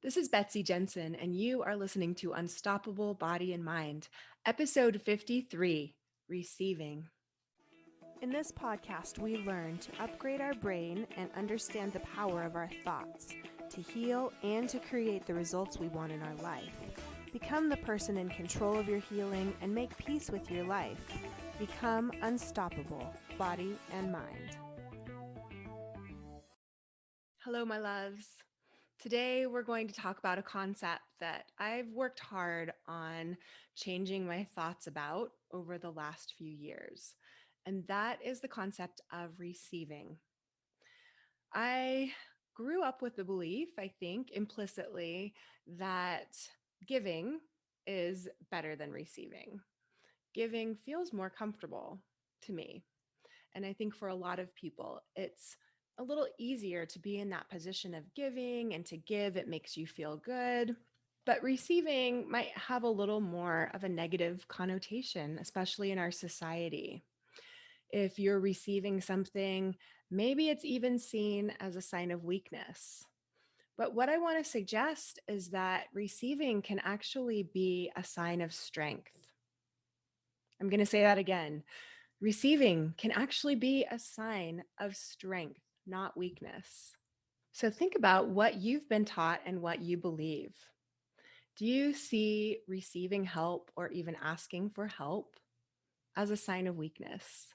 This is Betsy Jensen, and you are listening to Unstoppable Body and Mind, episode 53 Receiving. In this podcast, we learn to upgrade our brain and understand the power of our thoughts to heal and to create the results we want in our life. Become the person in control of your healing and make peace with your life. Become unstoppable, body and mind. Hello, my loves. Today, we're going to talk about a concept that I've worked hard on changing my thoughts about over the last few years, and that is the concept of receiving. I grew up with the belief, I think, implicitly, that giving is better than receiving. Giving feels more comfortable to me. And I think for a lot of people, it's a little easier to be in that position of giving and to give. It makes you feel good. But receiving might have a little more of a negative connotation, especially in our society. If you're receiving something, maybe it's even seen as a sign of weakness. But what I want to suggest is that receiving can actually be a sign of strength. I'm going to say that again. Receiving can actually be a sign of strength, not weakness. So think about what you've been taught and what you believe. Do you see receiving help or even asking for help as a sign of weakness?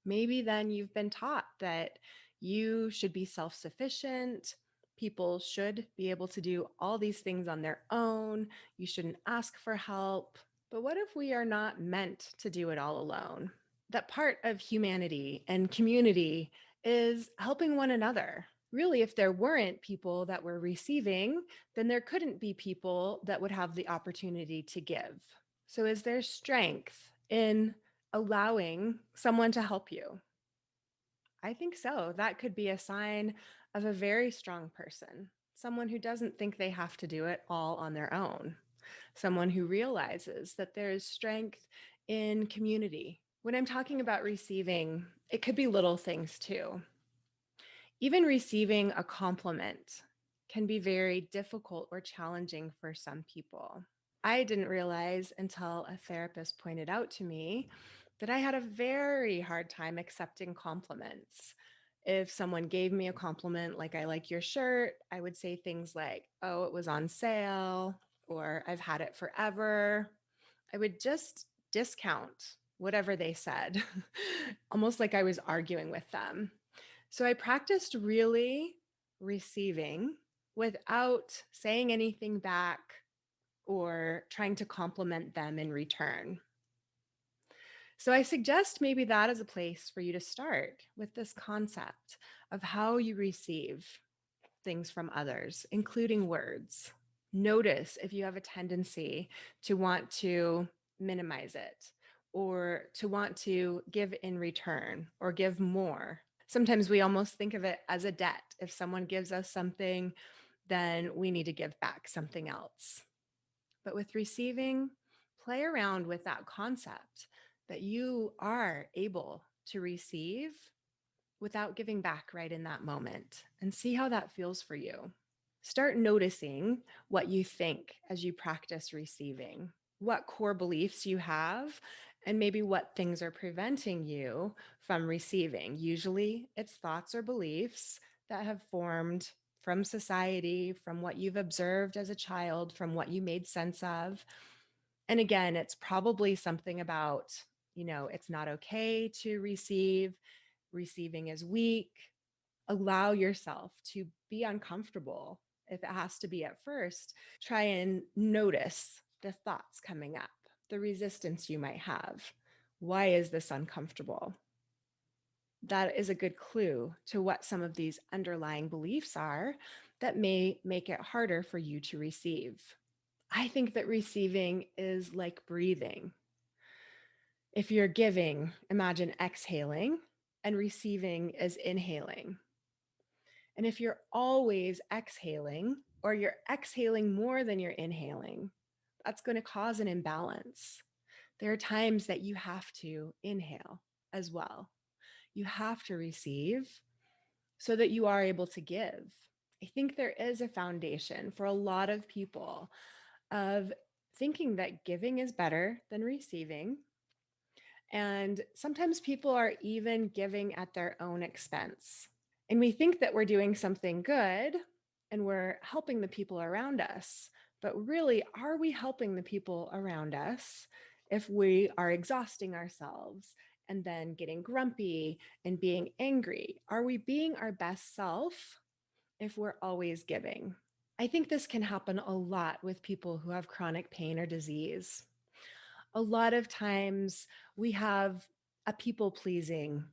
Maybe then you've been taught that you should be self sufficient. People should be able to do all these things on their own. You shouldn't ask for help. But what if we are not meant to do it all alone? That part of humanity and community is helping one another. Really, if there weren't people that were receiving, then there couldn't be people that would have the opportunity to give. So, is there strength in allowing someone to help you? I think so. That could be a sign of a very strong person, someone who doesn't think they have to do it all on their own, someone who realizes that there is strength in community. When I'm talking about receiving, it could be little things too. Even receiving a compliment can be very difficult or challenging for some people. I didn't realize until a therapist pointed out to me that I had a very hard time accepting compliments. If someone gave me a compliment, like, I like your shirt, I would say things like, oh, it was on sale, or I've had it forever. I would just discount whatever they said, almost like I was arguing with them. So I practiced really receiving without saying anything back or trying to compliment them in return. So I suggest maybe that is a place for you to start with this concept of how you receive things from others, including words. Notice if you have a tendency to want to minimize it or to want to give in return or give more. Sometimes we almost think of it as a debt. If someone gives us something, then we need to give back something else. But with receiving, play around with that concept that you are able to receive without giving back right in that moment and see how that feels for you. Start noticing what you think as you practice receiving, what core beliefs you have, and maybe what things are preventing you from receiving. Usually, it's thoughts or beliefs that have formed from society, from what you've observed as a child, from what you made sense of. And again, it's probably something about, it's not okay to receive, receiving is weak. Allow yourself to be uncomfortable if it has to be at first. Try and notice the thoughts coming up, the resistance you might have. Why is this uncomfortable? That is a good clue to what some of these underlying beliefs are that may make it harder for you to receive. I think that receiving is like breathing. If you're giving, imagine exhaling, and receiving is inhaling. And if you're always exhaling, or you're exhaling more than you're inhaling, that's going to cause an imbalance. There are times that you have to inhale as well. You have to receive so that you are able to give. I think there is a foundation for a lot of people of thinking that giving is better than receiving. And sometimes people are even giving at their own expense. And we think that we're doing something good and we're helping the people around us. But really, are we helping the people around us if we are exhausting ourselves and then getting grumpy and being angry? Are we being our best self if we're always giving? I think this can happen a lot with people who have chronic pain or disease. A lot of times we have a people pleasing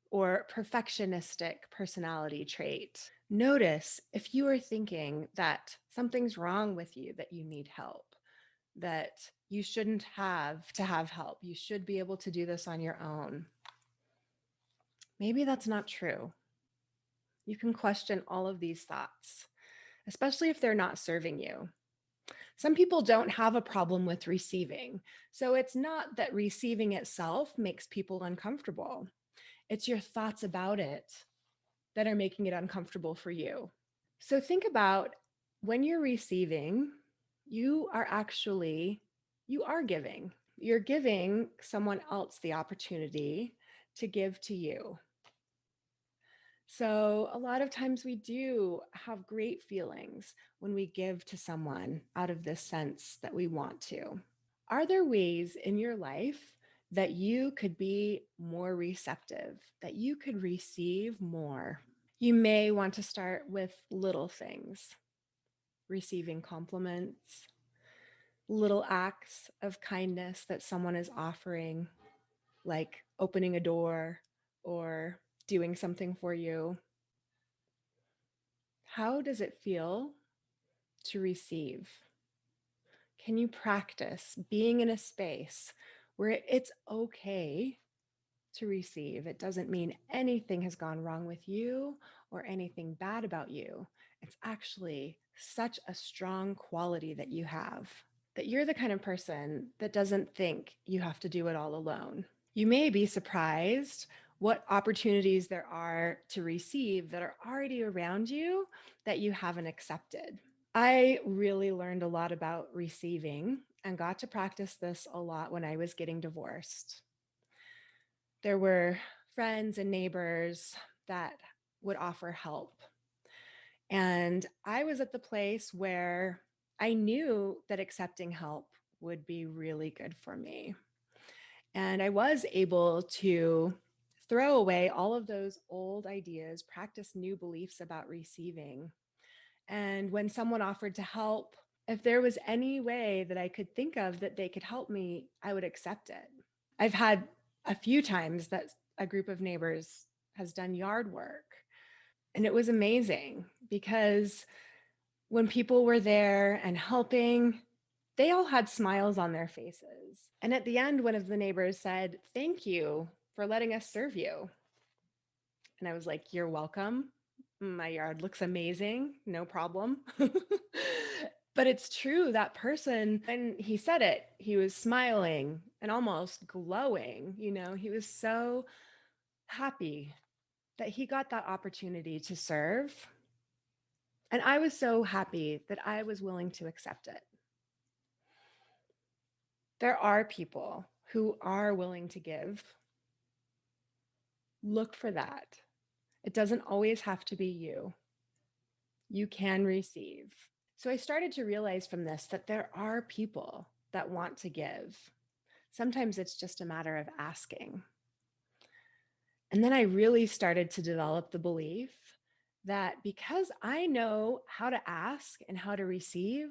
or perfectionistic personality trait. Notice if you are thinking that something's wrong with you, that you need help, that you shouldn't have to have help. You should be able to do this on your own. Maybe that's not true. You can question all of these thoughts, especially if they're not serving you. Some people don't have a problem with receiving. So it's not that receiving itself makes people uncomfortable. It's your thoughts about it that are making it uncomfortable for you. So think about when you're receiving, you are actually, you are giving. You're giving someone else the opportunity to give to you. So a lot of times we do have great feelings when we give to someone out of this sense that we want to. Are there ways in your life that you could be more receptive, that you could receive more? You may want to start with little things, receiving compliments, little acts of kindness that someone is offering, like opening a door or doing something for you. How does it feel to receive? Can you practice being in a space where it's okay to receive? It doesn't mean anything has gone wrong with you or anything bad about you. It's actually such a strong quality that you have, that you're the kind of person that doesn't think you have to do it all alone. You may be surprised what opportunities there are to receive that are already around you that you haven't accepted. I really learned a lot about receiving and got to practice this a lot when I was getting divorced. There were friends and neighbors that would offer help. And I was at the place where I knew that accepting help would be really good for me. And I was able to throw away all of those old ideas, practice new beliefs about receiving. And when someone offered to help, if there was any way that I could think of that they could help me, I would accept it. I've had a few times that a group of neighbors has done yard work. And it was amazing because when people were there and helping, they all had smiles on their faces. And at the end, one of the neighbors said, "Thank you for letting us serve you." And I was like, "You're welcome. My yard looks amazing. No problem." But it's true, that person, when he said it, he was smiling and almost glowing. He was so happy that he got that opportunity to serve. And I was so happy that I was willing to accept it. There are people who are willing to give. Look for that. It doesn't always have to be you. You can receive. So I started to realize from this that there are people that want to give. Sometimes it's just a matter of asking. And then I really started to develop the belief that because I know how to ask and how to receive,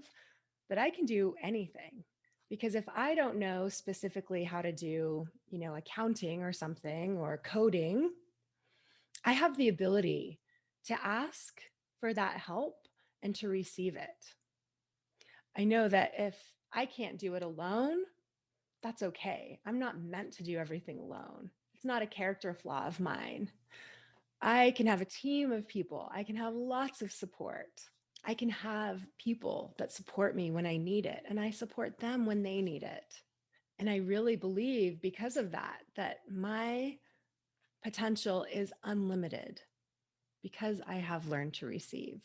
that I can do anything. Because if I don't know specifically how to do, accounting or something or coding, I have the ability to ask for that help and to receive it. I know that if I can't do it alone, that's okay. I'm not meant to do everything alone. It's not a character flaw of mine. I can have a team of people. I can have lots of support. I can have people that support me when I need it, and I support them when they need it. And I really believe because of that, that my potential is unlimited because I have learned to receive.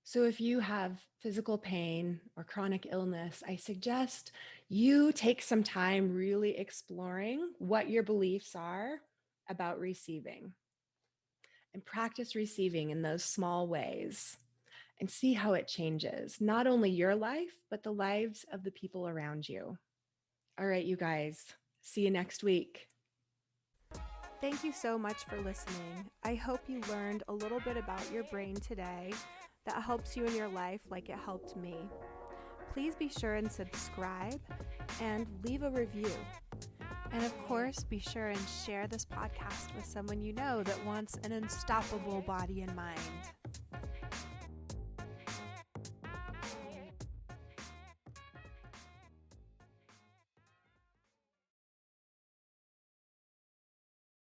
So, if you have physical pain or chronic illness, I suggest you take some time really exploring what your beliefs are about receiving and practice receiving in those small ways and see how it changes not only your life, but the lives of the people around you. All right, you guys, see you next week. Thank you so much for listening. I hope you learned a little bit about your brain today that helps you in your life like it helped me. Please be sure and subscribe and leave a review. And of course, be sure and share this podcast with someone you know that wants an unstoppable body and mind.